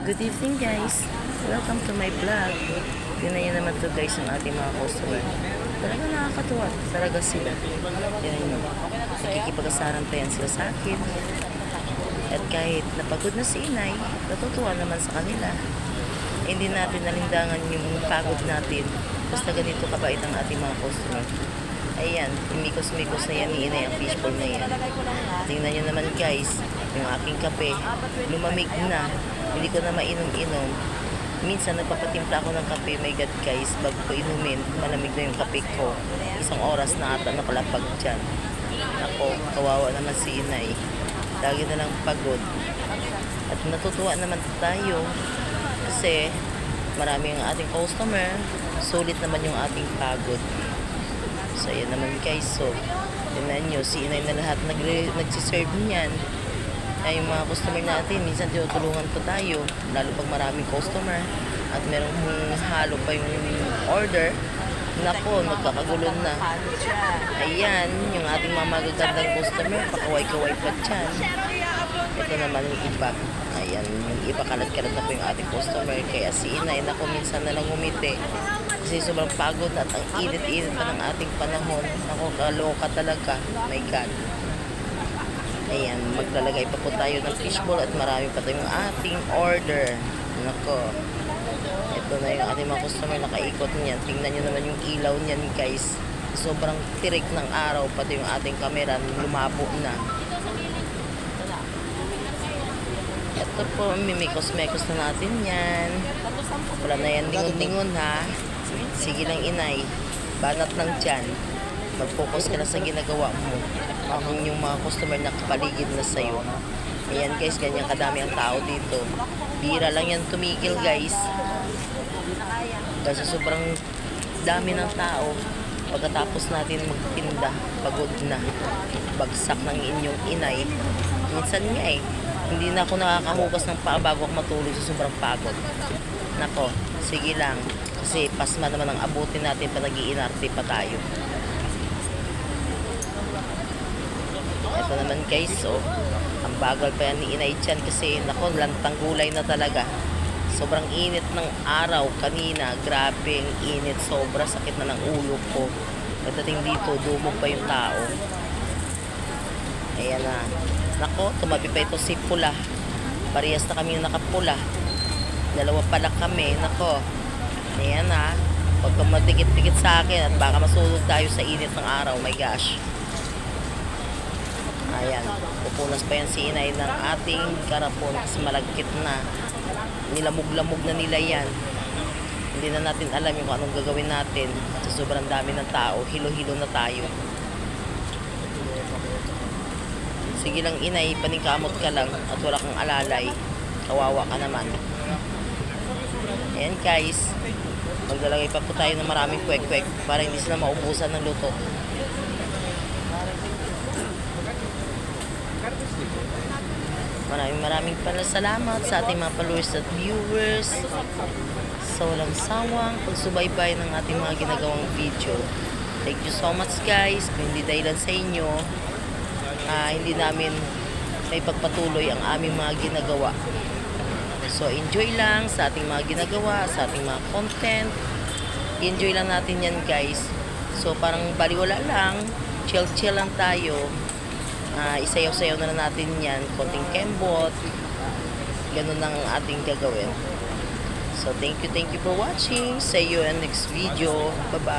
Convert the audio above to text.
Good evening guys! Welcome to my vlog. Tingnan nyo naman to guys yung ating mga customer. Talaga nakakatuwa. Talaga sila. Tingnan nyo. Nakikipag-asaran pa yan sila sa akin. At kahit napagod na si inay, natutuwa naman sa kanila. Hindi natin nalindangan yung pagod natin. Basta ganito kabait ang ating mga customer. Ayan, imikos-mikos na yan ni inay ang fishbowl na yan. Tingnan nyo naman guys, yung aking kape, lumamig na. Hindi ko na mainom-inom. Minsan nagpapatimpla ako ng kape, my God guys, bago ko inumin, malamig na yung kape ko. Isang oras na ata nakalapag dyan. Ako, kawawa naman si inay. Lagi na lang pagod. At natutuwa naman tayo kasi marami ang ating customer. Sulit naman yung ating pagod. So, ayan naman guys. So, tingnan nyo, si inay na lahat nagsiserve niyan. Ay, yung mga customer natin, minsan tinutulungan pa tayo. Lalo pag maraming customer. At merong halo pa yung order. Nako, nagkakagulo na. Ayan, yung ating mga magagandang customer, pakaway-kaway pa dyan. Ito naman yung iba. Ayan, yung iba kalat-kalat na po yung ating customer. Kaya si inay, nako, minsan na lang umiti. Kasi sobrang pagod at ang init-init pa ng ating panahon. Ako, kaloka talaga. My God. Ayan, maglalagay pa po tayo ng fishbowl at marami pa tayong ating order. Nako. Ito na yung ating mga customer nakaikot niyan. Tingnan nyo naman yung ilaw niyan guys. Sobrang tirik ng araw. Pati yung ating camera lumabo na. Ito po, mimikos-mekos na natin yan. Wala na yan lingon-lingon ha. Sige lang inay, banat lang dyan. Mag-focus ka na sa ginagawa mo. Ang yung mga customer na kapaligid na sa'yo. Ayan guys, ganyan kadami ang tao dito. Bira lang yan tumigil guys. Kasi sobrang dami ng tao. Pagkatapos natin magtinda, pagod na. Bagsak ng inyong inay. Minsan nga hindi na ako nakakahugas ng paa bago ako matulog sa sobrang pagod. Nako, sige lang. Kasi pasma naman ang abutin natin pa nag-iinarte pa tayo. Ito naman guys, oh, ang bagal pa yan ni inay dyan kasi nako, lantang gulay na talaga. Sobrang init ng araw kanina. Grabe ang init. Sobra sakit na ng ulo ko. Pagdating dito, dumog pa yung tao. Ayan na. Nako, tumabi pa ito si pula. Parehas na kami nakapula. Dalawa pala kami. Nako. Ayan na. Huwag kang madikit-dikit sa akin at baka masulog tayo sa init ng araw. My gosh. Ayan. Pupunas pa yan si inay ng ating karapon kasi malagkit na. Nilamog-lamog na nila yan. Hindi na natin alam yung anong gagawin natin. Sa sobrang dami ng tao. Hilo-hilo na tayo. Sige lang inay, paningkamot ka lang at wala kang alalay. Kawawa ka naman. Ayan guys, maglalagay pa po tayo ng maraming kwek-kwek para hindi sila maubusan ng luto. Maraming salamat sa ating mga followers at viewers sa walang sawang pagsubaybay ng ating mga ginagawang video. Thank you so much guys. Kung hindi dahilan sa inyo, hindi namin may pagpatuloy ang aming mga ginagawa. So enjoy lang sa ating mga ginagawa, sa ating mga content. Enjoy lang natin yan guys. So parang baliwala lang, chill lang tayo. Isayaw-sayaw na natin yan, konting kembot. Ganun lang ang ating gagawin. So thank you for watching. See you in next video. Bye bye.